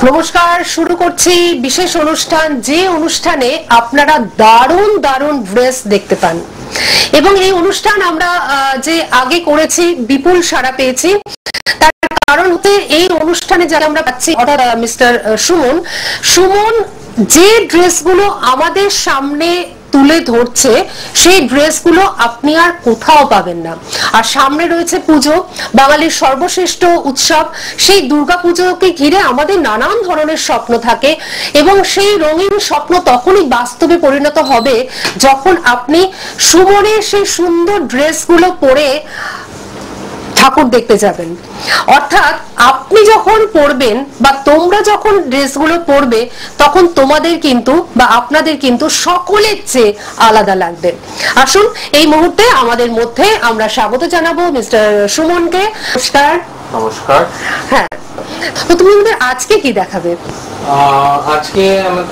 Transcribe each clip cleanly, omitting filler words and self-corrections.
নমস্কার, শুরু করছি বিশেষ অনুষ্ঠান, যে অনুষ্ঠানে আপনারা দারুণ দারুণ ড্রেস দেখতে পান। এবং এই অনুষ্ঠান আমরা যে আগে করেছি বিপুল সাড়া পেয়েছি। তার কারণ হচ্ছে এই অনুষ্ঠানে যারা আমরা পাচ্ছি, অর্থাৎ মিস্টার সুমন যে ড্রেসগুলো আমাদের সামনে তুলে ধরছে, সেই ড্রেসগুলো আপনি আর কোথাও পাবেন না। আর সামনে রয়েছে পুজো, বাঙালির সর্বশ্রেষ্ঠ উৎসব। সেই দুর্গা পুজোকে ঘিরে আমাদের নানান ধরনের স্বপ্ন থাকে, এবং সেই রঙিন স্বপ্ন তখনই বাস্তবে পরিণত হবে যখন আপনি সুমনের সেই সুন্দর ড্রেসগুলো পরে ঠাকুর দেখতে যাবেন। অর্থাৎ আপনি যখন পরবেন বা তোমরা যখন ড্রেসগুলো পরবে, তখন তোমাদের কিন্তু বা আপনাদের কিন্তু সকলের চেয়ে আলাদা লাগবে। আসুন এই মুহূর্তে আমাদের মধ্যে আমরা স্বাগত জানাবো মিস্টার সুমনকে। নমস্কার। নমস্কার। হ্যাঁ, তো তুমি আজকে কি দেখাবে? আজকে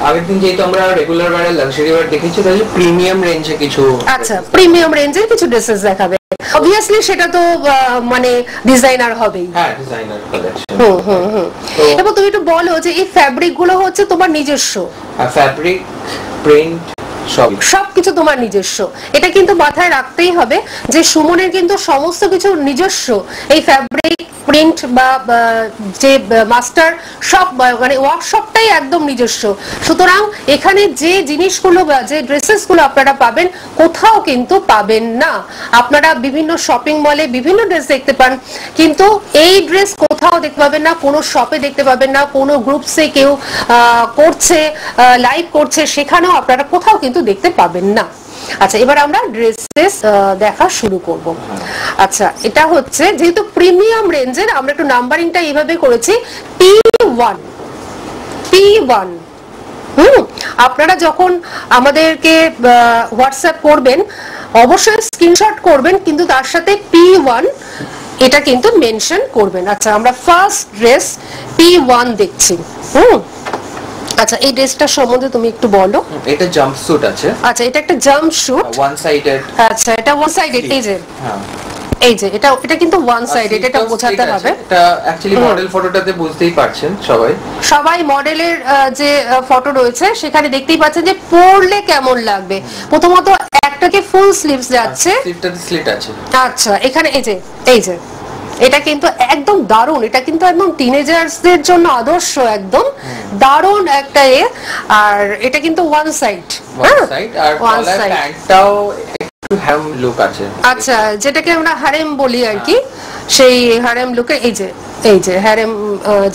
আগের দিন যেহেতু আমরা রেগুলার ওয়্যার লাক্সারি ওয়্যার দেখেছি, তাহলে প্রিমিয়াম রেঞ্জে কিছু, আচ্ছা, প্রিমিয়াম রেঞ্জের কিছু ড্রেসেস দেখাবে। অবভিয়াসলি সেটা তো মানে ডিজাইনার হবেই। হ্যাঁ, ডিজাইনার কালেকশন। এবং তুমি একটু বলো যে এই ফ্যাব্রিক গুলো হচ্ছে তোমার নিজস্ব? ফ্যাব্রিক, প্রিন্ট, সবকিছু তোমার নিজস্ব। এটা কিন্তু মাথায় রাখতেই হবে যে সুমনের কিন্তু সমস্ত কিছু নিজস্ব। এই ফ্যাব্রিক, প্রিন্ট বা যে মাস্টার সব, মানে ওয়ার্কশপটাই একদম নিজস্ব। সুতরাং এখানে যে জিনিসগুলো বা যে ড্রেসেস গুলো আপনারা পাবেন, কোথাও কিন্তু পাবেন না। আপনারা বিভিন্ন শপিং মলে বিভিন্ন ড্রেস দেখতে পান, কিন্তু এই ড্রেস কোথাও দেখতে পাবেন না, কোনো শপে দেখতে পাবেন না, কোনো গ্রুপসে কেউ করছে, লাইভ করছে, সেখানেও আপনারা কোথাও কিন্তু দেখতে পাবেন না। আচ্ছা, এবার আমরা ড্রেসেস দেখা শুরু করব। আচ্ছা, এটা হচ্ছে যেহেতু প্রিমিয়াম রেঞ্জের, আমরা একটু নাম্বারিংটা এইভাবে করেছি P1। আপনারা যখন আমাদেরকে হোয়াটসঅ্যাপ করবেন, অবশ্যই স্ক্রিনশট করবেন, কিন্তু তার সাথে P1 এটা কিন্তু মেনশন করবেন। আচ্ছা, আমরা ফার্স্ট ড্রেস P1 দেখছি। আচ্ছা, এই ড্রেসটার সম্বন্ধে তুমি একটু বলো। এটা জাম্পস্যুট আছে। আচ্ছা, এটা একটা জাম্পস্যুট, ওয়ান সাইডেড। আচ্ছা, এটা ওয়ান সাইডেড। এই যে এটা কিন্তু ওয়ান সাইডেড, এটা বোঝাতে হবে। এটা অ্যাকচুয়ালি মডেল ফটোটাতে বুঝতেই পারছেন সবাই মডেলের যে ফটো রয়েছে সেখানে দেখতেই পাচ্ছেন যে পরলে কেমন লাগবে। প্রথমত একটাকে ফুল স্লিভস যাচ্ছে, স্লিভটাতে স্লিট আছে। আচ্ছা, এখানে এই যে এটা কিন্তু একদম দারুণ। এটা কিন্তু একদম টিনেজার্সদের জন্য আদর্শ, একদম দারুণ একটা আর এটা কিন্তু ওয়ান সাইড। আর গলায় প্যান্টটাও একটু হ্যাম লুক আছে। আচ্ছা, যেটাকে আমরা হারেম বলি আর কি, সেই হারেম লুকে এই যে হারেম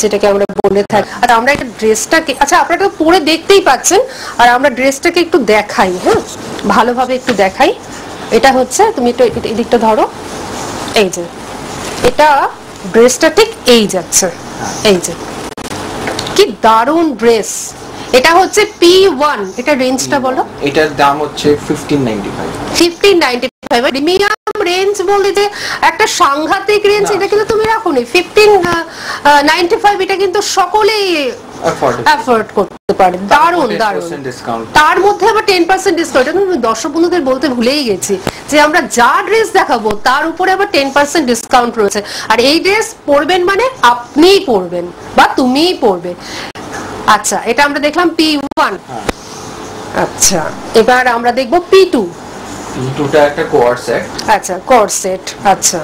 যেটাকে আমরা বলে থাকি। আর আমরা একটা ড্রেসটাকে, আচ্ছা আপনারা তো পরে দেখতেই পাচ্ছেন, আর আমরা ড্রেসটাকে একটু দেখাই। হ্যাঁ, ভালোভাবে একটু দেখাই। এটা হচ্ছে, তুমি একটু এদিকটা ধরো। এই যে এটা ড্রেসটা ঠিক এই যাচ্ছে, এই যে কি দারুণ ড্রেস। এটা হচ্ছে P1। এটা রেঞ্জটা বলো। এটার দাম হচ্ছে 1595। প্রিমিয়াম রেঞ্জ বলে যে একটা সাংঘাতিক রেঞ্জ, এটা কিন্তু তুমি রাখোনি 1595। এটা কিন্তু সকলেই অ্যাফোর্ড করতে পারে। দারুণ দারুণ। তার মধ্যে আবার 10% ডিসকাউন্ট। এটা আমি দর্শক বন্ধুদের বলতে ভুলেই গেছি যে আমরা যা ড্রেস দেখাবো তার উপরে আবার 10% ডিসকাউন্ট রয়েছে। আর এই ড্রেস পরবেন মানে আপনিই পরবেন বা তুমিই পরবে। আচ্ছা, এটা আমরা দেখলাম P1। আচ্ছা, এবার আমরা দেখবো P2। P2টা একটা কোয়ার সেট। আচ্ছা, কোয়ার সেট। আচ্ছা,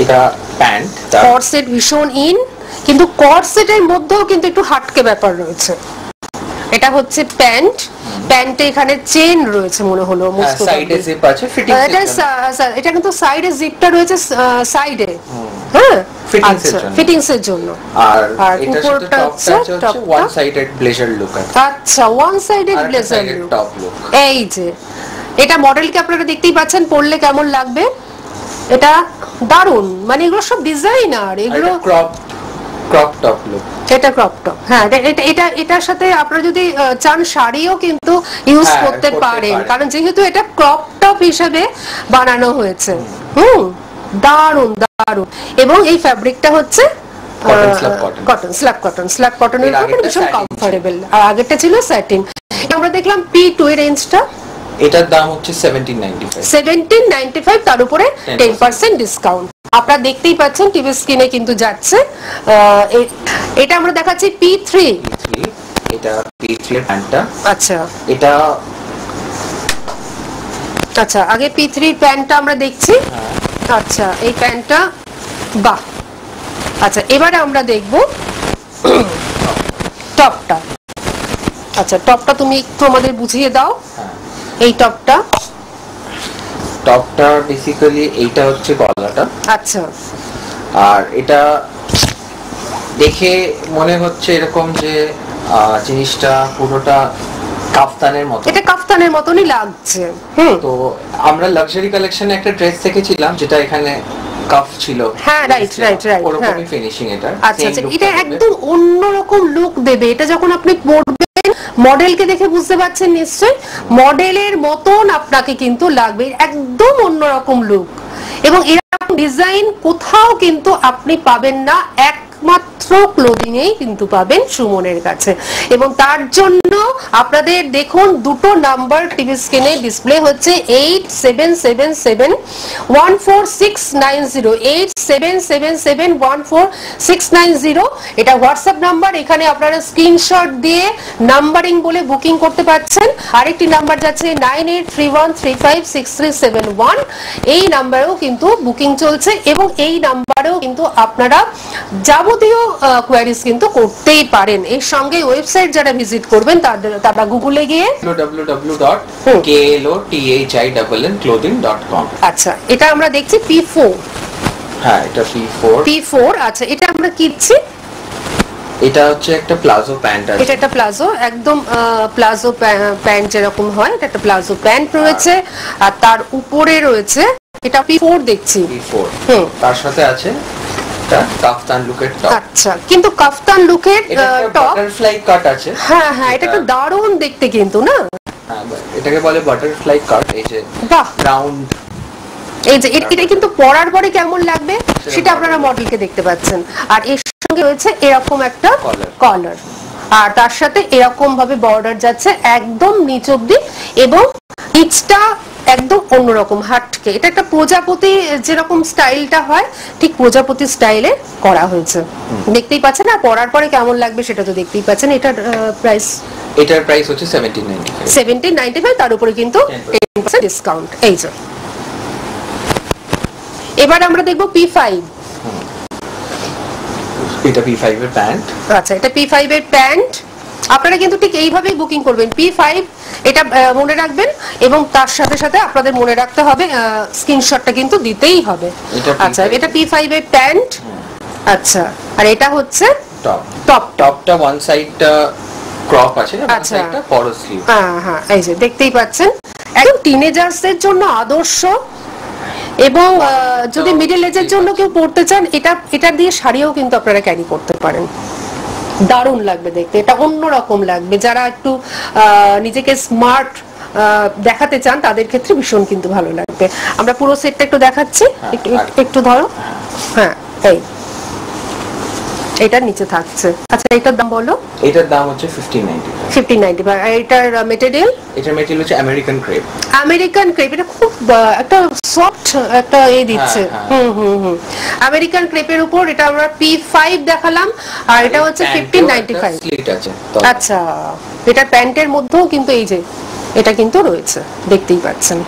এটা প্যান্ট। কোয়ার সেট ভীষণ ইন, কিন্তু কোয়ার সেটের মধ্যেও কিন্তু একটু হাটকে ব্যাপার রয়েছে। এটা হচ্ছে প্যান্ট, প্যান্টে এখানে চেন রয়েছে মনে হলো, সাইডে জিপ আছে, এটা কিন্তু সাইডে জিপটা রয়েছে সাইডে। হ্যাঁ, ফিটিংস এর জন্য। আর উপরটা হচ্ছে ওয়ান সাইডেড ব্লেজার লুক আছে। আচ্ছা, one sided blazer top look. এই যে এটা মডেলকে আপনারা দেখতেই পাচ্ছেন, পরলে কেমন লাগবে। এটা দারুণ, মানে এগুলো সব ডিজাইনার, এগুলো ক্রপ টপ লুক। এটা ক্রপ টপ। হ্যাঁ, এটার সাথে আপনারা যদি চান শাড়িও কিন্তু ইউজ করতে পারেন, কারণ যেহেতু এটা ক্রপ টপ হিসেবে বানানো হয়েছে। দারুণ দারুণ। এবং এই ফ্যাব্রিকটা হচ্ছে স্ল্যাব কটনের উপর, ভীষণ কমফোর্টেবল। আর আগেরটা ছিল স্যাটিন। আমরা দেখলাম P2 এর রেঞ্জটা, এটার দাম হচ্ছে 1795। 1795, তার উপরে 10% ডিসকাউন্ট। আপনারা দেখতেই পাচ্ছেন টিভি স্ক্রিনে কিন্তু যাচ্ছে। এটা আমরা দেখাচ্ছি P3। এটা P3 এর প্যান্টটা। আচ্ছা এটা আচ্ছা আগে P3 প্যান্টটা আমরা দেখছি। আচ্ছা এই প্যান্টটা বাহ। আচ্ছা এবারে আমরা দেখব টপটা। আচ্ছা টপটা তুমি একটু আমাদের বুঝিয়ে দাও। এই টপটা বেসিক্যালি এইটা হচ্ছে গলাটা। আচ্ছা আর এটা দেখে মনে হচ্ছে এরকম যে জিনিসটা পুরোটা কাফতানের মতো। এটা কাফতানের মতনই লাগছে। তো আমরা লাক্সারি কালেকশনে একটা ড্রেস দেখেছিলাম যেটা এখানে কাফ ছিল। হ্যাঁ রাইট রাইট রাইট। ওরকমই ফিনিশিং এটা। আচ্ছা আচ্ছা এটা একদম অন্যরকম লুক দেবে। এটা যখন আপনি পরবেন মডেলকে দেখে বুঝতে পারছেন নিশ্চয়ই, মডেলের মতন আপনাকে কিন্তু লাগবে, একদম অন্যরকম লুক। এবং এরকম ডিজাইন কোথাও কিন্তু আপনি পাবেন না, একমাত্র ক্লোদিং এই কিন্তু পাবেন সুমনের কাছে। এবং তার জন্য আপনাদের দেখুন দুটো নাম্বার টিভি স্ক্রিনে ডিসপ্লে হচ্ছে 87771469 87771469। এটা হোয়াটসঅ্যাপ নাম্বার, এখানে আপনারা স্ক্রিনশট দিয়ে নাম্বারিং বলে বুকিং করতে পারছেন। আরেকটি নাম্বার যাচ্ছে 9831356371, এই নাম্বারেও কিন্তু বুকিং চলছে। এবং এই নাম্বারেও কিন্তু আপনারা যাবতীয় কোয়ারিজ কিন্তু করতেই পারেন। এর সঙ্গে ওয়েবসাইট যারা ভিজিট করবেন তারা গুগলে গিয়ে www.klothinclothing.com। আচ্ছা এটা আমরা দেখছি P4। হ্যাঁ এটা P4। আচ্ছা এটা আমরা কিনছি, এটা হচ্ছে একটা প্লাজো প্যান্ট আছে। এটা একটা প্লাজো, একদম প্লাজো প্যান্ট যেরকম হয়, এটা একটা প্লাজো প্যান্ট রয়েছে। আর তার উপরে রয়েছে এটা P4 দেখছি। তার সাথে আছে কাফতান লুকের টপ। আচ্ছা কিন্তু কাফতান লুকের টপ বাটারফ্লাই কাট আছে। হ্যাঁ হ্যাঁ এটা একটা দারুণ দেখতে কিন্তু না। হ্যাঁ এটাকে বলে বাটারফ্লাই কাট। এই যে বাহ রাউন্ড, এই যে এটা কিন্তু পরার পরে কেমন লাগবে সেটা আপনারা মডেলকে দেখতে পাচ্ছেন। আর এর সঙ্গে রয়েছে এরকম একটা কলার, আর তার সাথে এরকম ভাবে বর্ডার যাচ্ছে একদম নিচ অব্দি, এবং নিচটা একদম অন্যরকম হাটকে। এটা একটা প্রজাপতি যেরকম স্টাইলটা হয় ঠিক প্রজাপতি স্টাইলে করা হয়েছে, দেখতেই পাচ্ছেন। আর পরার পরে কেমন লাগবে সেটা তো দেখতেই পাচ্ছেন। এটার প্রাইস হচ্ছে 1795। তার উপরে কিন্তু 10% ডিসকাউন্ট। এই যে এবার আমরা দেখব P5। এটা P5 এর প্যান্ট। আচ্ছা এটা P5 এর প্যান্ট। আপনারা কিন্তু ঠিক এইভাবেই বুকিং করবেন P5, এটা মনে রাখবেন। এবং তার সাথে সাথে আপনাদের মনে রাখতে হবে স্ক্রিনশটটা কিন্তু দিতেই হবে। আচ্ছা এটা P5 এর প্যান্ট। আচ্ছা আর এটা হচ্ছে টপটা ওয়ান সাইডটা ক্রপ আছে, ওয়ান সাইডটা বড় স্লিভ। হ্যাঁ এই যে দেখতেই পাচ্ছেন একদম টিনেজার্সদের জন্য আদর্শ। এবং যদি মিডল এজের জন্য কেউ পড়তে চান এটা দিয়ে শাড়িও কিন্তু আপনারা ক্যারি করতে পারেন, দারুণ লাগবে দেখতে। এটা অন্যরকম লাগবে, যারা একটু নিজেকে স্মার্ট দেখাতে চান তাদের ক্ষেত্রে ভীষণ কিন্তু ভালো লাগবে। আমরা পুরো সেটটা একটু দেখাচ্ছি, একটু ধরো। হ্যাঁ এই এটা নিচে থাকছে। আচ্ছা এটার দাম বলো। এটার দাম হচ্ছে 1595। আর এটার মেটেরিয়াল? এটার মেটেরিয়াল হচ্ছে আমেরিকান ক্রেপ। এটা খুব একটা সফট একটা দিচ্ছে। আমেরিকান ক্রেপের উপর এটা আমরা P5 দেখালাম, আর এটা হচ্ছে 1595। স্লিট আছে। আচ্ছা এটার প্যান্টের মধ্যেও কিন্তু এই যে এটা কিন্তু রয়েছে, দেখতেই পাচ্ছেন।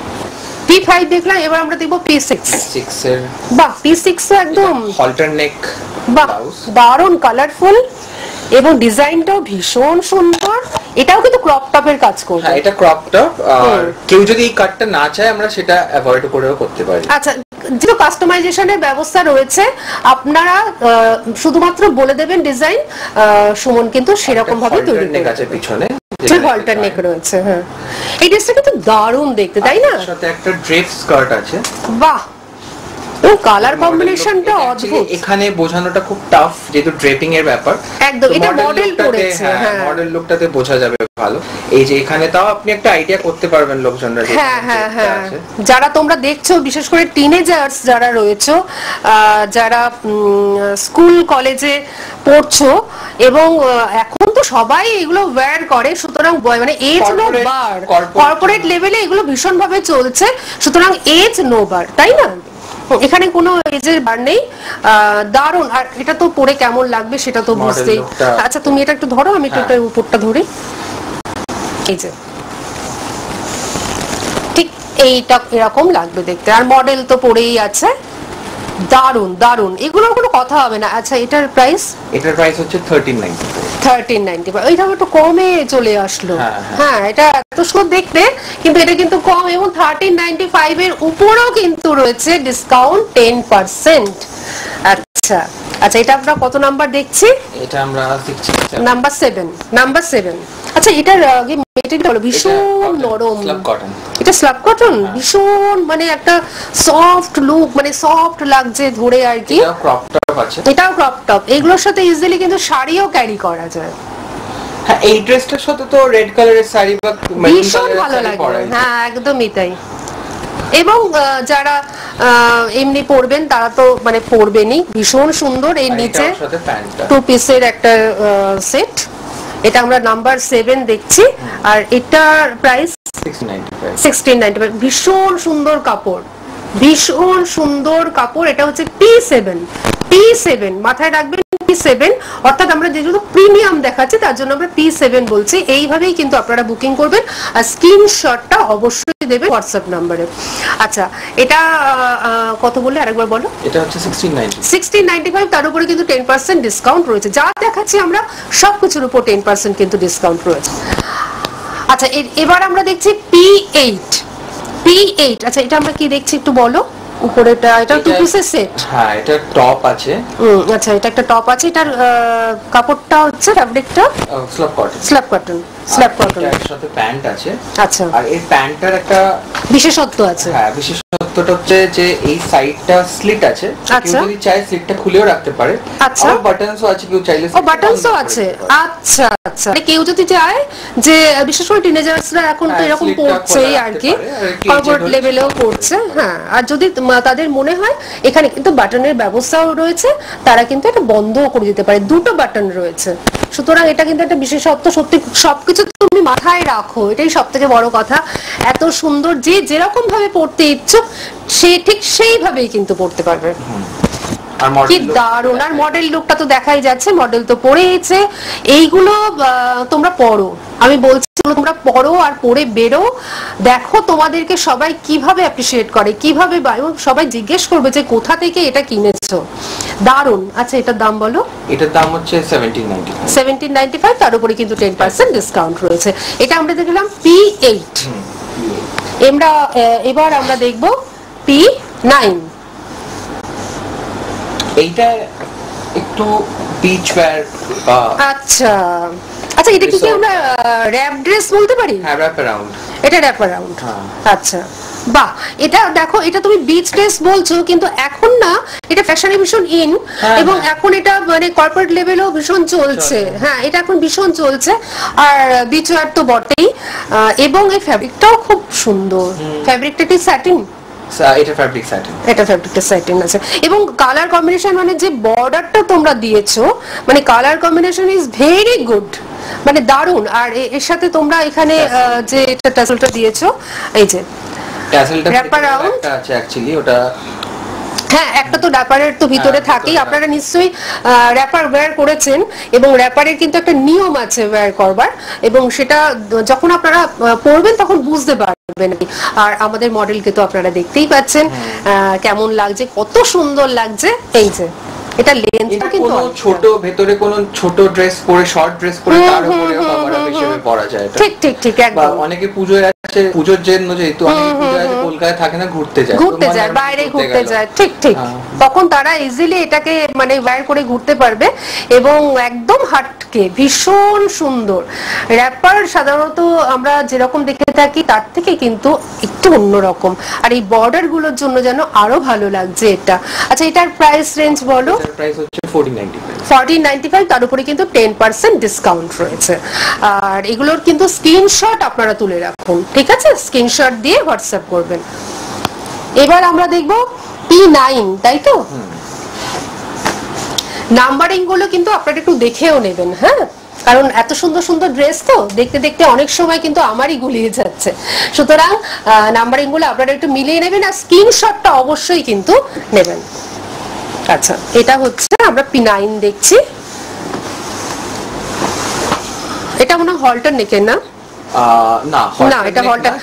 P5 দেখলাম, এবার আমরা দেখব P6 এর। বাহ P6 একদম হলটার নেক, দারুণ কালারফুল এবং ডিজাইনটাও ভীষণ সুন্দর। এটাও কিন্তু ক্রপ টপের কাজ করবে। হ্যাঁ এটা ক্রপ টপ। আর কেউ যদি এই কাটটা না চায় আমরা সেটা অ্যাভয়েড করেও করতে পারি। আচ্ছা যেটা কাস্টমাইজেশনের ব্যবস্থা রয়েছে, আপনারা শুধুমাত্র বলে দেবেন ডিজাইন, সুমন কিন্তু সেরকম ভাবে তৈরি করে দেবে। পিছনে হলটার নেক রয়েছে। হ্যাঁ এই ড্রেসটা কিন্তু দারুণ দেখতে, তাই না? সাথে একটা ড্রেপ স্কার্ট আছে। বাহ কালার কম্বিনেশনটা অদ্ভুত। এখানে বোঝানোটা খুব টাফ যেহেতু ড্রেপিং এর ব্যাপার। একদম এটা মডেল করেছে। হ্যাঁ মডেল লুকটাতে বোঝা যাবে ভালো। এই যে এখানে তাও আপনি একটা আইডিয়া করতে পারবেন লোকজনরা। হ্যাঁ যারা তোমরা দেখছো, বিশেষ করে টিনেজার্স যারা রয়েছে, যারা স্কুল কলেজে পড়ছো, এবং এখন তো সবাই এগুলো ওয়্যার করে, সুতরাং মানে এজ নো বার, কর্পোরেট লেভেলে এগুলো ভীষণ ভাবে চলছে, সুতরাং এজ নো বার, তাই না? এখানে কোনো এজের বার নেই, দারুণ। আর এটা তো পরে কেমন লাগবে সেটা তো বুঝতেই। আচ্ছা তুমি এটা একটু ধরো, আমি একটু উপরটা ধরি। এই যে ঠিক এইটা এরকম লাগবে দেখতে, আর মডেল তো পরেই আছে। দারুন দারুন, এগুলোর কোনো কথা হবে না। আচ্ছা এটার প্রাইস? এটার প্রাইস হচ্ছে 1395। এইটা একটু কমে চলে আসলো। হ্যাঁ এটা এত সুন্দর দেখতে, কিন্তু এটা কিন্তু কম, এবং 1395 এর উপরও কিন্তু রয়েছে ডিসকাউন্ট 10%। আচ্ছা আচ্ছা, এটা আমরা কত নাম্বার দেখছি? এটা আমরা দেখছি নাম্বার 7। আচ্ছা এটার আগে মেটেরিয়াল ভীষণ নরম, এটা স্ল্যাব কটন, ভীষণ মানে একটা সফট লুক, মানে সফট লাগছে ধরে আর কি। এটাও ক্রপ টপ আছে, এটাও ক্রপ টপ, এগুলোর সাথে ইজিলি কিন্তু শাড়িও ক্যারি করা যায়। হ্যাঁ এই ড্রেসটার সাথে তো রেড কালারের শাড়ি বা ভীষণ ভালো লাগে। হ্যাঁ একদমই তাই। এবং যারা এমনি পরবেন তারা তো মানে পরবেনই, ভীষণ সুন্দর। এর নিচে 2 পিসের একটা সেট, এটা আমরা নাম্বার 7 দেখছি। আর এটার প্রাইস 1695। ভীষণ সুন্দর কাপড়, ভীষণ সুন্দর কাপড়। এটা হচ্ছে P7, মাথায় রাখবেন P7, অর্থাৎ আমরা যেহেতু প্রিমিয়াম দেখাচ্ছি তার জন্য আমরা P7 বলছি। এইভাবেই কিন্তু আপনারা বুকিং করবেন, আর স্ক্রিনশটটা অবশ্যই দেবেন হোয়াটসঅ্যাপ নাম্বারে। আচ্ছা এটা কত বললে আরেকবার বলো? এটা হচ্ছে 1695, তার উপরে কিন্তু 10% ডিসকাউন্ট রয়েছে। যা দেখাচ্ছি আমরা সবকিছুর উপর 10% কিন্তু ডিসকাউন্ট রয়েছে। আচ্ছা এবার আমরা দেখছি P8। আচ্ছা এটা আমরা কি দেখছি একটু বলো? উপরেটা এটা 2 পিসের সেট। হ্যাঁ এটা টপ আছে। আচ্ছা এটা একটা টপ আছে, এটার কাপড়টা হচ্ছে ফ্যাব্রিকটা স্ল্যাব কটন। এর সাথে প্যান্ট আছে। আচ্ছা আর এই প্যান্টটার একটা বিশেষত্ব আছে। হ্যাঁ বিশেষত্বটা হচ্ছে যে এই সাইডটা স্লিট আছে, কেউ যদি চায় স্লিটটা খুলেও রাখতে পারে। আচ্ছা আর বাটনসও আছে, কেউ চাইলে বাটনসও আছে। আচ্ছা আচ্ছা, কেউ যদি চায় যে বিশেষ করে টিনেজার্সরা এখন তো এরকম পড়ছেই আর কি, কর্পোরেট লেভেলেও পড়ছে। হ্যাঁ আর যদি তাদের মনে হয় এখানে কিন্তু বাটনের ব্যবস্থাও রয়েছে, তারা কিন্তু এটা বন্ধও করে দিতে পারে, 2টো বাটন রয়েছে। সুতরাং এটা কিন্তু একটা বিশেষত্ব। সত্যি সবকিছু তুমি মাথায় রাখো, এটাই সব থেকে বড় কথা। এত সুন্দর, যে যেরকম ভাবে পড়তে ইচ্ছুক সে ঠিক সেইভাবেই কিন্তু পড়তে পারবে। কি দারুণ। আর মডেল লুকটা তো দেখাই যাচ্ছে, মডেল তো পরেছে। এইগুলো তোমরা পড়ো, আমি বলছি তোমরা পড়ো আর পড়ে বেরো, দেখো তোমাদেরকে সবাই কিভাবে অ্যাপ্রিশিয়েট করে, কিভাবে সবাই জিজ্ঞেস করবে যে কোথা থেকে এটা কিনেছো। দারুণ। আচ্ছা এটার দাম বলো? এটার দাম হচ্ছে 1795, তার উপরে কিন্তু 10% ডিসকাউন্ট রয়েছে। এটা আমরা দেখলাম P8। এবার আমরা দেখব P9। এইটা একটু বিচ ওয়্যার। আচ্ছা আচ্ছা, এটা কি আমরা র‍্যাপ ড্রেস বলতে পারি? হ্যাঁ র‍্যাপ অ্যারাউন্ড। এটা র‍্যাপ অ্যারাউন্ড। আচ্ছা বাহ, এটা দেখো, এটা তুমি বিচ ড্রেস বলছো, কিন্তু এখন না এটা ফ্যাশনে ভীষণ ইন, এবং এখন এটা মানে কর্পোরেট লেভেলেও ভীষণ চলছে। হ্যাঁ এটা এখন ভীষণ চলছে, আর বিচ ওয়্যার তো বটেই। এবং এই ফ্যাব্রিকটাও খুব সুন্দর, ফ্যাব্রিকটা কি স্যাটিন? এটা ফ্যাব্রিক স্যাটিন। এটা ফ্যাব্রিকটা স্যাটিন আছে, এবং কালার কম্বিনেশন মানে যে বর্ডারটা তোমরা দিয়েছো, মানে colour combination is very good, মানে দারুণ। আর এর সাথে তোমরা এখানে যে এটা টাসেলটা দিয়েছো, এই যে টাসেলটা একটা আছে অ্যাকচুয়ালি, ওটা হ্যাঁ একটা তো র্যাপারের তো ভিতরে থাকেই। আপনারা নিশ্চয়ই র্যাপার ওয়্যার করেছেন, এবং র্যাপারের কিন্তু একটা নিয়ম আছে ওয়্যার করবার, এবং সেটা যখন আপনারা পড়বেন তখন বুঝতে পারবেন। আর আমাদের মডেলকে তো আপনারা দেখতেই পাচ্ছেন কেমন লাগছে, কত সুন্দর লাগছে। এই যে এটা লেন্থটা কিন্তু ছোট, ভেতরে কোন ছোট ড্রেস পরে, শর্ট ড্রেস পরে তার উপরে কভার হিসেবে পরা যায়। ঠিক ঠিক ঠিক, একদম। অনেকে পুজোয় আছে, পুজোর জন্য যেহেতু অনেকে পুজোয় আছে কলকাতায় থাকে না, ঘুরতে যায়, বাইরে ঘুরতে যায়, ঠিক ঠিক, তখন তারা ইজিলি এটাকে মানে ওয়্যার করে ঘুরতে পারবে। এবং একদম হাটকে ভীষণ সুন্দর। র‍্যাপার সাধারণত আমরা যেরকম দেখে থাকি তার থেকে কিন্তু একটু অন্যরকম, আর এই বর্ডার গুলোর জন্য যেন আরো ভালো লাগছে এটা। আচ্ছা এটার প্রাইস রেঞ্জ বলো? প্রাইস হচ্ছে 1495, তার উপরে কিন্তু 10% ডিসকাউন্ট রয়েছে। আর এগুলোর কিন্তু স্ক্রিনশট আপনারা তুলে রাখুন, ঠিক আছে? স্ক্রিনশট দিয়ে হোয়াটসঅ্যাপ করবেন। এবার আমরা দেখব P9, তাই তো? নাম্বারিং গুলো কিন্তু আপনারা একটু দেখেও নেবেন। হ্যাঁ কারণ এত সুন্দর সুন্দর ড্রেস তো দেখতে দেখতে অনেক সময় কিন্তু আমারই গুলিয়ে যাচ্ছে, সুতরাং নাম্বারিং গুলো আপনারা একটু মিলিয়ে নেবেন আর স্ক্রিনশটটা অবশ্যই কিন্তু নেবেন। আচ্ছা, এটা হচ্ছে আমরা P9 দেখছি, এটা মনে হয় হলটার নেকের না? না, এটা হলটার,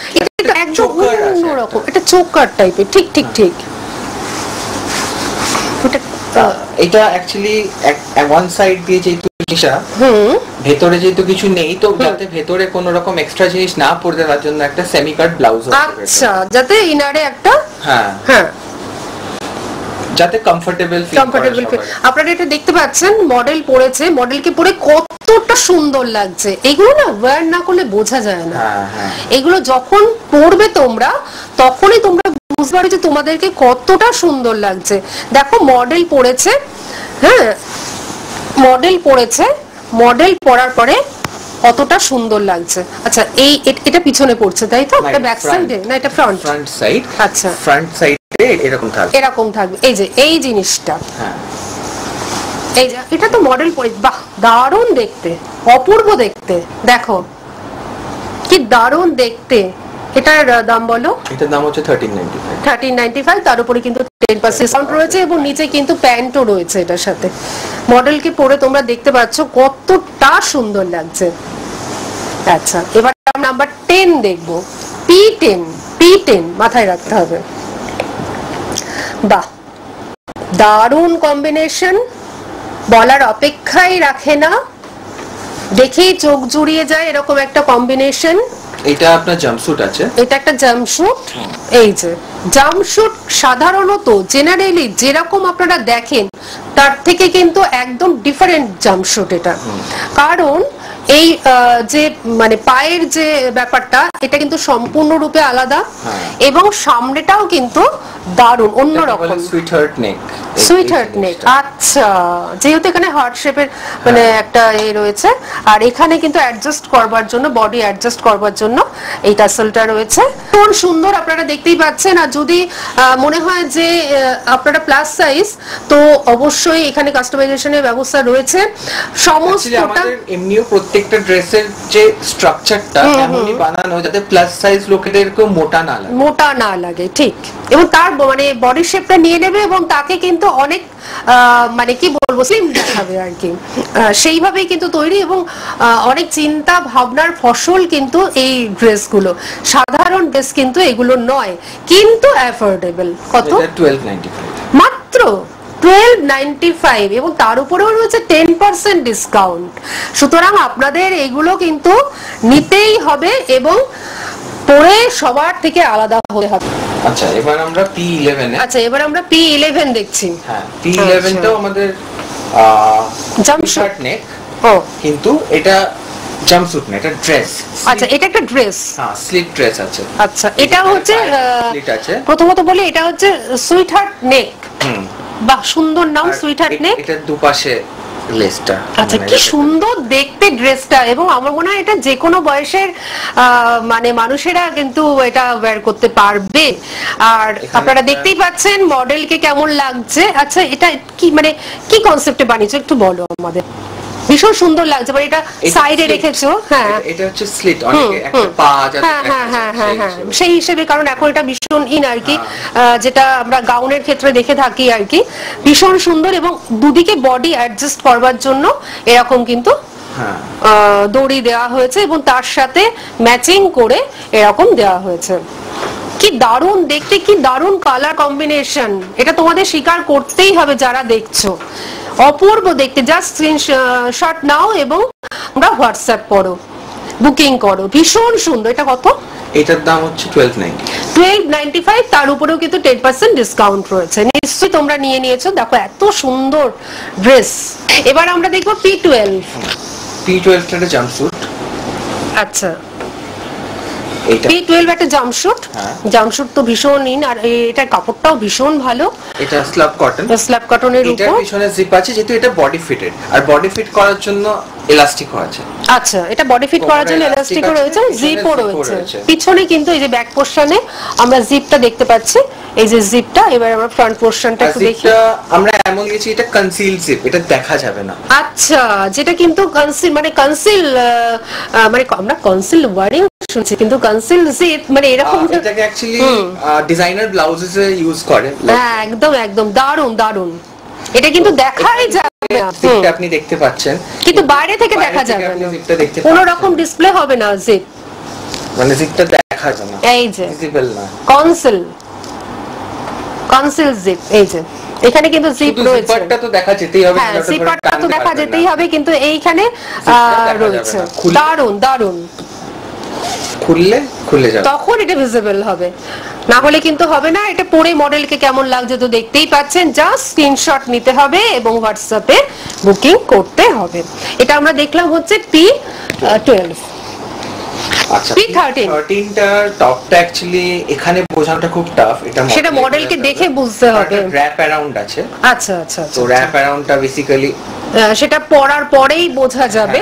এটা একদম অন্যরকম, এটা চোকার টাইপের। ঠিক ঠিক ঠিক, এটা অ্যাকচুয়ালি ওয়ান সাইড দিয়ে যেহেতু ভেতরে যেহেতু কিছু নেই, তো যাতে ভেতরে কোন রকম এক্সট্রা জিনিস না পড়তে, তার জন্য একটা সেমি কাট ব্লাউজ আছে। আচ্ছা, যাতে ইনারে একটা হ্যাঁ হ্যাঁ যাতে কমফোর্টেবল ফিল। আপনারা এটা দেখতে পাচ্ছেন, মডেল পরেছে, মডেলকে পরে কতটা সুন্দর লাগছে। এগুলো না ওয়্যার না করলে বোঝা যায় না। এগুলো যখন পরবে তোমরা, তখনই তোমরা বুঝতে পারবে যে তোমাদেরকে কতটা সুন্দর লাগছে। দেখো মডেল পরেছে, হ্যাঁ মডেল পরেছে, মডেল পরার পরে কতটা সুন্দর লাগছে। আচ্ছা, এটা পিছনে পড়ছে তাই তো? এটা ব্যাক সাইডে না এটা ফ্রন্ট সাইড? আচ্ছা, ফ্রন্ট সাইডে এরকম থাকবে, এই যে এই জিনিসটা। হ্যাঁ, এই যে এটা তো মডেল পরে, বাহ দারুণ দেখতে, অপূর্ব দেখতে। দেখো কি দারুণ দেখতে। এটার দাম বলো? এটার দাম হচ্ছে 1395। তার উপরে কিন্তু 10% ডিসকাউন্ট রয়েছে এবং নিচে কিন্তু প্যান্টও রয়েছে এটার সাথে। মডেলকে পরে তোমরা দেখতে পাচ্ছ কতটা সুন্দর লাগছে। আচ্ছা, এবার আমরা নাম্বার 10 দেখবো, P10 মাথায় রাখতে হবে। বাহ, দারুণ কম্বিনেশন, বলার অপেক্ষাই রাখে না, দেখেই চোখ জুড়িয়ে যায় এরকম একটা কম্বিনেশন। এটা আপনার জাম্পস্যুট আছে, এটা একটা জাম্পস্যুট। এই যে জাম্পস্যুট সাধারণত জেনারেলি যেরকম আপনারা দেখেন তার থেকে কিন্তু একদম ডিফারেন্ট জাম্পস্যুট এটা। কারণ এই যে মানে পায়ের যে ব্যাপারটা, এটা কিন্তু সম্পূর্ণরূপে আলাদা এবং সামনেটাও কিন্তু দারুণ অন্যরকম, সুইটহার্ট নেক। আচ্ছা, যেহেতু এখানে হার্ট শেপের মানে একটা রয়েছে, আর এখানে কিন্তু অ্যাডজাস্ট করবার জন্য, বডি অ্যাডজাস্ট করবার জন্য এই টাসেলটা রয়েছে। কোন সুন্দর, আপনারা দেখতেই পাচ্ছেন। আর যদি মনে হয় যে আপনারা প্লাস সাইজ, তো অবশ্যই এখানে কাস্টমাইজেশনের ব্যবস্থা রয়েছে সমস্তটা। এমনিও প্রত্যেকটা ড্রেসের যে স্ট্রাকচারটা এমনই বানানো যাতে প্লাস সাইজ লোকেদেরকে মোটা না লাগে। ঠিক, এবং তার মানে বডি শেপটা নিয়ে নেবে এবং তাকে কিন্তু অনেক মানে কি বলবো স্লিম দেখাবে আর কি। সেইভাবেই কিন্তু তৈরি এবং অনেক চিন্তা ভাবনার ফসল কিন্তু এই ড্রেসগুলো। সাধারণ ড্রেস কিন্তু এগুলো নয়, কিন্তু অ্যাফোর্ডেবল। কত? 1295 মাত্র 1295, এবং তার উপরেও রয়েছে 10% ডিসকাউন্ট। সুতরাং আপনাদের এগুলো কিন্তু নিতেই হবে এবং পরে সবার থেকে আলাদা হতে হবে। আচ্ছা, এবার আমরা P11 দেখছি। হ্যাঁ, P11 টাও আমাদের জাম্পস্যুট নেক, কিন্তু এটা জাম্পস্যুট না, এটা ড্রেস। আচ্ছা, এটা একটা ড্রেস, হ্যাঁ স্লিপ ড্রেস আছে। আচ্ছা, এটা হচ্ছে প্রথমত বলি, এটা হচ্ছে সুইটহার্ট নেক। বাহ, সুন্দর নাম, সুইটহার্ট নেক। এটা দুপাশে লেসটা। আচ্ছা, কি সুন্দর দেখতে ড্রেসটা, এবং আমার মনে হয় এটা যে কোনো বয়সের মানে মানুষেরা কিন্তু এটা ওয়্যার করতে পারবে। আর আপনারা দেখতেই পাচ্ছেন মডেলকে কেমন লাগছে। আচ্ছা, এটা কি মানে কি কনসেপ্টে বানিয়েছো একটু বলো আমাদের। ভীষণ সুন্দর লাগছে, মানে এটা সাইডে রেখেছো। হ্যাঁ, এটা হচ্ছে স্লিট, অনেকে একটা পা যাতে। হ্যাঁ, সেই হিসেবে, কারণ এখন এটা ভীষণ ইন আর কি, যেটা আমরা গাউনের ক্ষেত্রে দেখে থাকি আর কি। ভীষণ সুন্দর, এবং দুদিকে বডি অ্যাডজাস্ট করবার জন্য এরকম কিন্তু দড়ি দেওয়া হয়েছে এবং তার সাথে ম্যাচিং করে এরকম দেওয়া হয়েছে। কি দারুণ দেখতে, কি দারুণ কালার কম্বিনেশন, এটা তোমাদের স্বীকার করতেই হবে যারা দেখছো। অপূর্ব দেখতে, জাস্ট স্ক্রিনশট নাও এবং আমরা হোয়াটসঅ্যাপ করো, বুকিং করো। ভীষণ সুন্দর। এটা কত? এটার দাম হচ্ছে 1295। তার উপরেও কিন্তু 10% ডিসকাউন্ট রয়েছে। নিশ্চয়ই তোমরা নিয়ে নিয়েছো। দেখো এত সুন্দর ড্রেস। এবার আমরা দেখবো P12 টা জাম্পস্যুট। আচ্ছা, P12 একটা জাম্পশুট, জাম্পশুট তো ভীষণ ইন, আর এটার কাপড়টাও ভীষণ ভালো। এটা স্ল্যাব কটন, স্ল্যাব কটনের উপর। এটার পিছনে জিপ আছে, যেহেতু এটা বডি ফিটেড, আর বডি ফিট করার জন্য এলাস্টিকও আছে। আচ্ছা, এটা বডি ফিট করার জন্য এলাস্টিকও রয়েছে, জিপও রয়েছে পিছনে। কিন্তু এই যে ব্যাক পোরশনে আমরা জিপটা দেখতে পাচ্ছি, এই যে জিপটা। এবার আমরা ফ্রন্ট পোরশনটা একটু দেখি। আমরা এমন গেছি, এটা কনসিল জিপ, এটা দেখা যাবে না। আচ্ছা, যেটা কিন্তু কনসিল মানে কনসিল মানে আমরা কনসিল ওয়ারিং শুনছি, কিন্তু কনসিল জিপ মানে এরকম। এটাকে অ্যাকচুয়ালি ডিজাইনার ব্লাউজেস এ ইউজ করে। হ্যাঁ, একদম একদম দারুন দারুন। এটা কিন্তু দেখাই যাবে না, জিপটা আপনি দেখতে পাচ্ছেন, কিন্তু বাইরে থেকে দেখা যাবে না, কোনো রকম ডিসপ্লে হবে না জিপ, মানে জিপটা দেখা যাবে না, এই যে ভিজিবল না। কনসিল জিপ, এই যে এখানে কিন্তু জিপ রয়েছে। জিপারটা তো দেখা যেতেই হবে, হ্যাঁ জিপারটা তো দেখা যেতেই হবে, কিন্তু এইখানে রয়েছে। দারুন দারুন। খুলে যাবে, তখন এটা ভিজিবল হবে, না হলে কিন্তু হবে না। এটা পরে মডেলকে কেমন লাগছে তো দেখতেই পাচ্ছেন। জাস্ট স্ক্রিনশট নিতে হবে এবং হোয়াটসঅ্যাপে বুকিং করতে হবে। এটা আমরা দেখলাম হচ্ছে P12। আচ্ছা, P13 টার টপটা অ্যাকচুয়ালি এখানে বোঝানোটা খুব টাফ, এটা সেটা মডেলকে দেখে বুঝতে হবে। র‍্যাপ অ্যারাউন্ড আছে। আচ্ছা আচ্ছা, তো র‍্যাপ অ্যারাউন্ডটা বেসিক্যালি সেটা পরার পরেই বোঝা যাবে,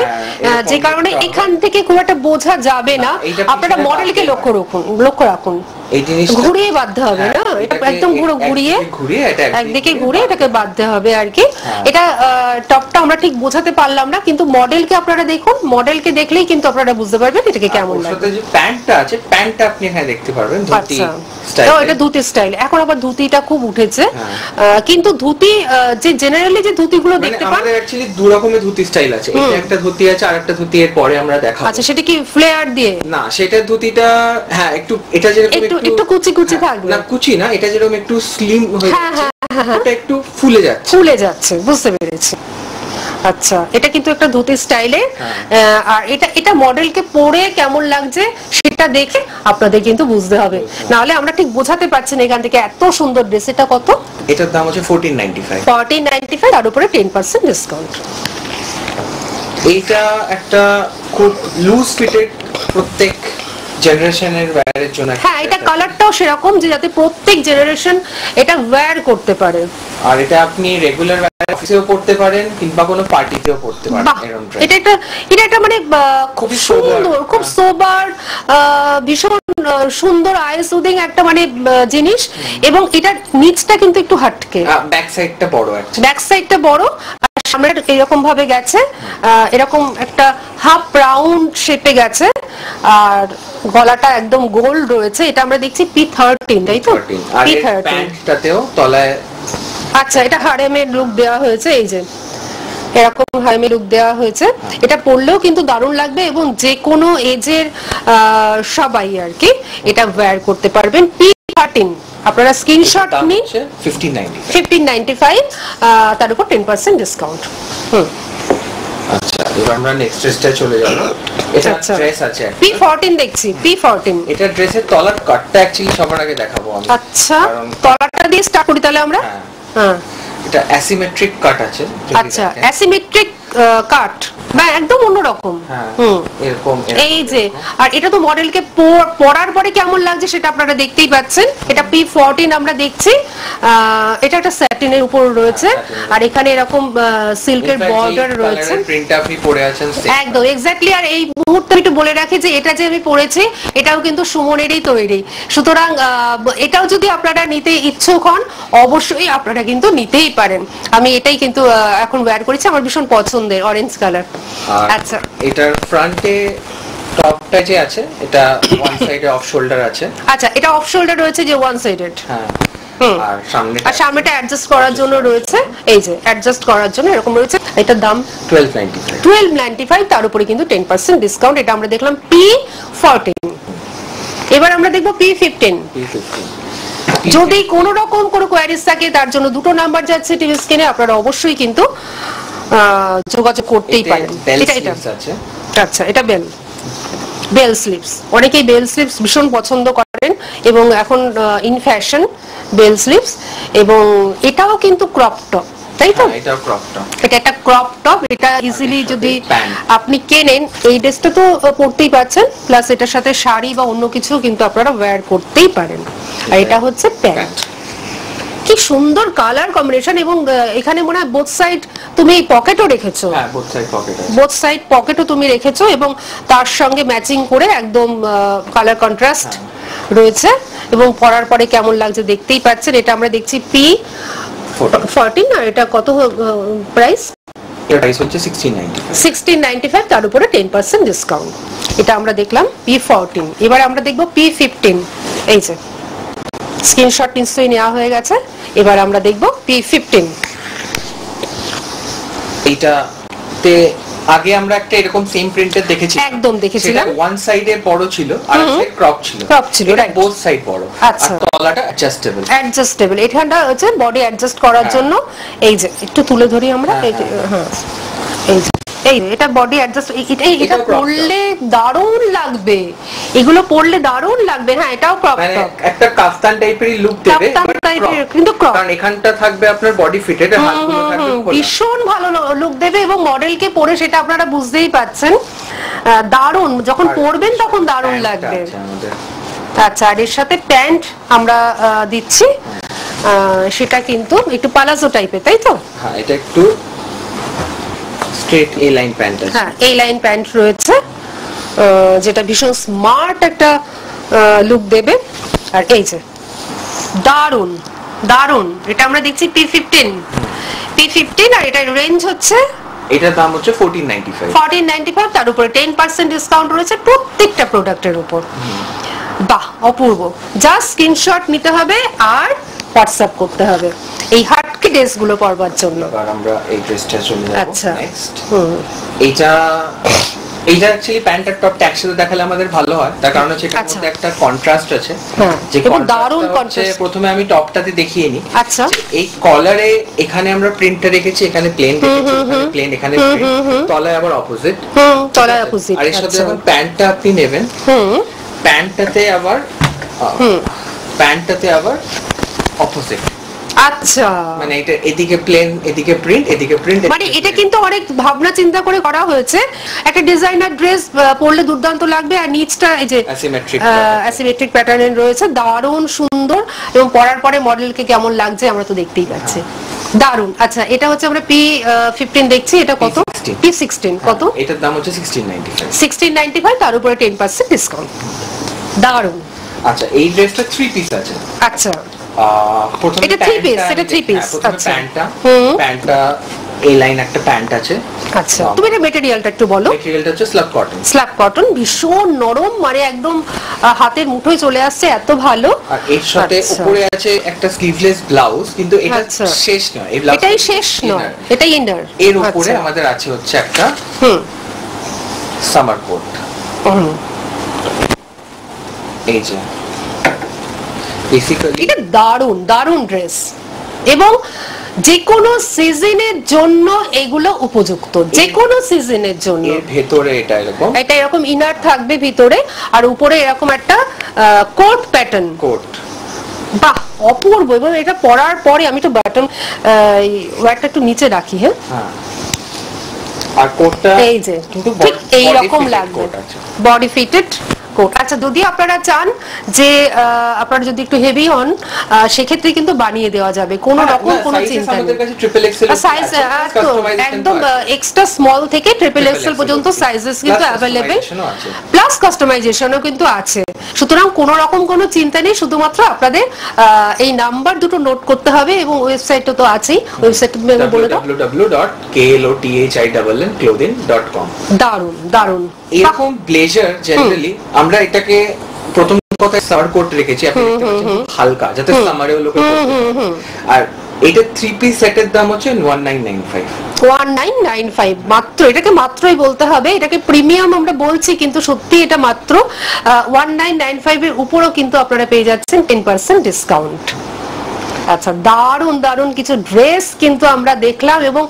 যে কারণে এখান থেকে খুব একটা বোঝা যাবে না। আপনারা মডেলকে লক্ষ্য রাখুন, এই জিনিসটা ঘুরিয়ে বাঁধতে হবে না, এটা একদম ঘুরিয়ে একদিকে ঘুরিয়ে এটাকে বাঁধতে হবে আর কি। এটা টপটা আমরা ঠিক বোঝাতে পারলাম না, কিন্তু মডেলকে আপনারা দেখুন, মডেলকে দেখলেই কিন্তু আপনারা বুঝতে পারবেন এটাকে কেমন লাগে। সাথে যে প্যান্টটা আছে, প্যান্টটা আপনি এখানে দেখতে পারবেন ধুতি স্টাইল। এটা ধুতি স্টাইল, এখন আবার ধুতিটা খুব উঠেছে। কিন্তু ধুতি যে জেনারেলি যে ধুতিগুলো দেখতে পান, আমাদের অ্যাকচুয়ালি দু রকমের ধুতি স্টাইল আছে। এটা একটা ধুতি আছে, আর একটা ধুতি এর পরে আমরা দেখাবো। আচ্ছা, সেটা কি ফ্লেয়ার দিয়ে? না, সেটা ধুতিটা হ্যাঁ একটু, এটা যেরকম একটু কুচি কুচি থাকবে। না কুচি না, এটা যেরকম একটু স্লিম হয়ে যাচ্ছে, ওটা একটু ফুলে যাচ্ছে, বুঝতে পেরেছি। আচ্ছা, এটা কিন্তু একটা ধুতি স্টাইলে। আর এটা মডেলকে পরে কেমন লাগছে সেটা দেখে আপনাদের কিন্তু বুঝতে হবে, না হলে আমরা ঠিক বোঝাতে পারছি না এখান থেকে। এত সুন্দর ড্রেস। এটা কত? এটার দাম হচ্ছে 1495, তার উপরে 10% ডিসকাউন্ট। এইটা একটা খুব লুজ ফিটেড, প্রত্যেক জেনারেশনের ওয়্যারের জন্য। হ্যাঁ, এটা কালারটাও সেরকম যে যাতে প্রত্যেক জেনারেশন এটা ওয়্যার করতে পারে। আর এটা আপনি রেগুলার অফিসেও পড়তে পারেন কিংবা কোনো পার্টিতেও পড়তে পারেন। এটা একটা মানে খুব সুন্দর, খুব সোবার, ভীষণ সুন্দর, আই সুদিং একটা মানে জিনিস। এবং এটার নিচটা কিন্তু একটু হাটকে, ব্যাক সাইডটা বড় আছে, ব্যাক সাইডটা বড়, আর সামনে এরকম ভাবে গেছে, এরকম একটা হাফ রাউন্ড শেপে গেছে, আর গলাটা একদম গোল্ড রয়েছে। এটা আমরা দেখছি P13, তাই তো? P13 প্যান্টটাতেও তলায় আচ্ছা, এটা হারেমের লুক দেওয়া হয়েছে, এই যে এরকম হারেমের লুক দেওয়া হয়েছে। এটা পরলেও কিন্তু দারুণ লাগবে, এবং যে কোনো এজের সবাই আর কি এটা ওয়্যার করতে পারবেন। P13 আপনারা স্ক্রিনশট নিন, 1595, তার উপর 10% ডিসকাউন্ট। আচ্ছা, এবার আমরা নেক্সট ড্রেসটা চলে যাব। এটা ড্রেস আছে P14 দেখছি, P14। এটা ড্রেসের তলার কাটটা অ্যাকচুয়ালি সবার আগে দেখাবো আমি। আচ্ছা, তলাটা দিয়ে স্টার্ট করি তাহলে আমরা। হ্যাঁ, এটা অ্যাসিমেট্রিক কাট আছে। আচ্ছা, অ্যাসিমেট্রিক কাট, বা একদম অন্যরকম। এরকম, এই যে, আর এটা তো মডেলকে পরার পরে কেমন লাগছে সেটা আপনারা দেখতেই পাচ্ছেন। এটা P14 আমরা দেখছি। এটা একটা স্যাটিনের উপর রয়েছে, আর এখানে এরকম সিল্কের বর্ডার রয়েছে। প্রিন্ট আপনি পরে আছেন একদম এক্স্যাক্টলি। আর এই মুহূর্তে একটু বলে রাখি যে এটা যে আমি পরেছি এটাও কিন্তু সুমনেরই তৈরি, সুতরাং এটাও যদি আপনারা নিতে ইচ্ছুক হন অবশ্যই আপনারা কিন্তু নিতেই পারেন। আমি এটাই কিন্তু এখন ওয়্যার করেছি, আমার ভীষণ পছন্দের, অরেঞ্জ কালার। আচ্ছা, এটার ফ্রন্টে টপটা যে আছে, এটা ওয়ান সাইডে অফ শোল্ডার আছে। আচ্ছা, এটা অফ শোল্ডার রয়েছে যে ওয়ান সাইডেড। হ্যাঁ, আর সামনেটা অ্যাডজাস্ট করার জন্য রয়েছে, এই যে অ্যাডজাস্ট করার জন্য এরকম রয়েছে। এটার দাম 1295, তার উপরে কিন্তু 10% ডিসকাউন্ট। এটা আমরা দেখলাম P14। এবার আমরা দেখব P15। যদি কোনো রকম কোনো কোয়ারিজ থাকে তার জন্য দুটো নাম্বার যাচ্ছে টিভি স্ক্রিনে, আপনারা অবশ্যই কিন্তু যোগাযোগ করতেই পারেন। এটা আচ্ছা, এটা বেল স্লিভস। অনেকেই বেল স্লিভস ভীষণ পছন্দ করেন, এবং এখন ইন ফ্যাশন বেল স্লিভস। এবং এটাও কিন্তু ক্রপ টপ, তাই তো? এটা ক্রপ টপ, এটা একটা ক্রপ টপ। এটা ইজিলি যদি আপনি কেনেন, এই ড্রেসটা তো পরতেই পাচ্ছেন, প্লাস এটার সাথে শাড়ি বা অন্য কিছু কিন্তু আপনারা ওয়্যার করতেই পারেন। আর এটা হচ্ছে প্যান্ট। কি সুন্দর কালার কম্বিনেশন। এবং এখানে মনে হয় বোথ সাইড তুমি পকেটও রেখেছো। হ্যাঁ, বোথ সাইড পকেট আছে, বোথ সাইড পকেটও তুমি রেখেছো, এবং তার সঙ্গে ম্যাচিং করে একদম কালার কন্ট্রাস্ট রয়েছে। এবং পরার পরে কেমন লাগছে দেখতেই পাচ্ছেন। এটা আমরা দেখছি P14, আর এটা কত প্রাইস? এর প্রাইস হচ্ছে 1695। 1695, তার উপরে 10% ডিসকাউন্ট। এটা আমরা দেখলাম P14। এবার আমরা দেখব P15। এই যে স্ক্রিনশট নিশ্চয়ই নেওয়া হয়ে গেছে। এবার আমরা দেখব P15। এইটাতে আগে আমরা একটা এরকম সেম প্রিন্টের দেখেছি, একদম দেখেছিলাম। ওয়ান সাইডে বড় ছিল আর সাইড ক্রপ ছিল। ক্রপ ছিল, রাইট। বোথ সাইড বড়। আচ্ছা, আর তলাটা অ্যাডজাস্টেবল। অ্যাডজাস্টেবল। এখানটা হচ্ছে বডি অ্যাডজাস্ট করার জন্য। এই যে একটু তুলে ধরি আমরা। হ্যাঁ, এই যে এটা বডি অ্যাডজাস্ট। এটা পরলে দারুণ লাগবে, এগুলো পরলে দারুণ লাগবে। হ্যাঁ, এটাও ক্রপ টপ, একটা কাফতান টাইপেরই লুক দেবে, কিন্তু ক্রপ। কারণ এখানটা থাকবে আপনার বডি ফিটেড, হাতগুলো থাকবে খোলা। ভীষণ ভালো লুক দেবে, এবং মডেলকে পরে সেটা আপনারা বুঝতেই পাচ্ছেন। দারুণ, যখন পরবেন তখন দারুণ লাগবে। আচ্ছা, আর এর সাথে প্যান্ট আমরা দিচ্ছি, সেটা কিন্তু একটু পালাজো টাইপের, তাই তো? হ্যাঁ, এটা একটু স্ট্রেট এ লাইন প্যান্ট আছে। হ্যাঁ, এই লাইন প্যান্ট রয়েছে, যেটা ভীষণ স্মার্ট একটা লুক দেবে। আর এই যে দারুণ দারুণ, এটা আমরা দেখছি P15, আর এটার রেঞ্জ হচ্ছে, এটার দাম হচ্ছে 1495। তার উপরে 10% ডিসকাউন্ট রয়েছে প্রত্যেকটা প্রোডাক্টের উপর। বাহ, অপূর্ব। জাস্ট স্ক্রিনশট নিতে হবে আর হোয়াটসঅ্যাপ করতে হবে এই হাটকে ড্রেসগুলো পরবার জন্য। এবার আমরা এই ড্রেসটা চলে যাব। আচ্ছা, নেক্সট এইটা অ্যাকচুয়ালি প্যান্ট আর টপটা একসাথে দেখালে আমাদের ভালো হয়, তার কারণ হচ্ছে এটার মধ্যে একটা কন্ট্রাস্ট আছে। যে দারুণ কন্ট্রাস্ট। প্রথমে আমি টপটাতে দেখিয়ে নিই। আচ্ছা, এই কলারে এখানে আমরা প্রিন্টটা রেখেছি, এখানে প্লেন রেখেছি, এখানে প্লেন, এখানে প্রিন্ট, তলায় আবার অপোজিট। তলায় অপোজিট। আর এর সাথে যখন প্যান্টটা আপনি নেবেন, প্যান্টটাতে আবার অপোজিট। আচ্ছা, মানে এটা এদিকে প্লেন, এদিকে প্রিন্ট, এদিকে প্রিন্ট। মানে এটা কিন্তু অনেক ভাবনা চিন্তা করে করা হয়েছে। একটা ডিজাইনার ড্রেস পরলে দুর্দান্ত লাগবে। আর নিচটা এই যে অ্যাসিমেট্রিক প্যাটার্নের রয়েছে, দারুণ সুন্দর। এবং পরার পরে মডেলকে কেমন লাগছে আমরা তো দেখতেই পাচ্ছি। দারুণ। আচ্ছা, এটা হচ্ছে আমরা P15 দেখছি। এটা কত? P16 কত? এটার দাম হচ্ছে 1695, তার উপরে 10% ডিসকাউন্ট। দারুণ। আচ্ছা, এই ড্রেসটা 3 পিস আছে। আচ্ছা, প্রথমে এটা 3 পিস, এটা 3 পিস। আচ্ছা, প্যান্টটা এই লাইন একটা প্যান্ট আছে। আচ্ছা, তুমি এটা ম্যাটেরিয়ালটা একটু বলো। ম্যাটেরিয়ালটা হচ্ছে স্ল্যাব কটন। স্ল্যাব কটন, ভীষণ নরম, মানে একদম হাতের মুঠোয় চলে আসছে, এত ভালো। আর এর সাথে উপরে আছে একটা স্লিভলেস ব্লাউজ, কিন্তু এটা শেষ নয়, এই ব্লাউজ এটাই শেষ নয়, এটাই ইনার। এর উপরে আমাদের আছে হচ্ছে একটা সামার কোট। এই যে বেসিক্যালি এটা দারুণ দারুণ ড্রেস, এবং যে কোনো সিজনের জন্য এগুলো উপযুক্ত, যে কোনো সিজনের জন্য। এর ভেতরে এটা এরকম ইনার থাকবে ভিতরে, আর উপরে এরকম একটা কোট প্যাটার্ন। বাহ, অপূর্ব। এবং এটা পরার পরে আমি তো বাটন ওয়্যারটা একটু নিচে রাখি। হ্যাঁ, আর কোটটা এই যে কিন্তু এই রকম লাগবে, বডি ফিটেড কোট। আচ্ছা, যদি আপনারা চান যে আপনারা যদি একটু হেভি হন, সেক্ষেত্রে কিন্তু বানিয়ে দেওয়া যাবে, কোনো রকম কোনো চিন্তা নেই। সাইজ একদম এক্সট্রা স্মল থেকে ট্রিপল এক্সেল পর্যন্ত সাইজেস কিন্তু অ্যাভেলেবেল, প্লাস কাস্টমাইজেশনও কিন্তু আছে। সুতরাং কোনো রকম কোনো চিন্তা নেই, শুধুমাত্র আপনাদের এই নাম্বার দুটো নোট করতে হবে, এবং ওয়েবসাইটও তো আছেই। ওয়েবসাইট বলে দাও, www.klothinclothing.com। দারুণ দারুণ। এরকম ব্লেজার জেনারেলি আমরা এটাকে প্রথম কথা সামার কোট রেখেছি, আপনি দেখতে পাচ্ছেন হালকা, যাতে সামারেও লোকে পরতে পারে। আর এটা 3 পিস সেটের দাম হচ্ছে 1995 মাত্র। এটাকে মাত্রই বলতে হবে, এটাকে প্রিমিয়াম আমরা বলছি, কিন্তু সত্যি এটা মাত্র 1995 এর উপরও কিন্তু আপনারা পেয়ে যাচ্ছেন 10% ডিসকাউন্ট। আচ্ছা, দারুণ দারুণ কিছু ড্রেস কিন্তু আমরা দেখলাম এবং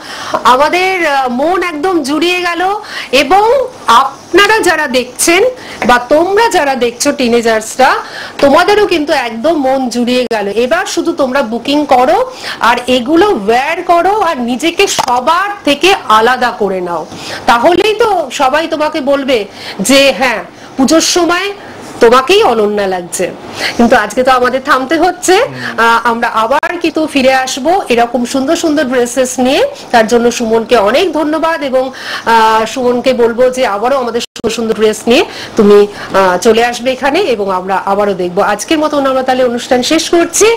আমাদের মন একদম জুড়িয়ে গেল। এবং আপনারা যারা দেখছেন বা তোমরা যারা দেখছো টিনেজার্সরা, তোমাদেরও কিন্তু একদম মন জুড়িয়ে গেল। এবার শুধু তোমরা বুকিং করো আর এগুলো ওয়্যার করো আর নিজেকে সবার থেকে আলাদা করে নাও, তাহলেই তো সবাই তোমাকে বলবে যে হ্যাঁ পুজোর সময় তোমাকেই অনন্যা লাগছে। কিন্তু আজকে তো আমাদের থামতে হচ্ছে, আমরা আবার কিন্তু ফিরে আসব এরকম সুন্দর সুন্দর ড্রেসেস নিয়ে। তার জন্য সুমনকে অনেক ধন্যবাদ এবং সুমনকে বলবো যে আবারও আমাদের সুন্দর সুন্দর ড্রেস নিয়ে তুমি চলে আসবে এখানে এবং আমরা আবারও দেখবো। আজকের মতো আমরা তাহলে অনুষ্ঠান শেষ করছি।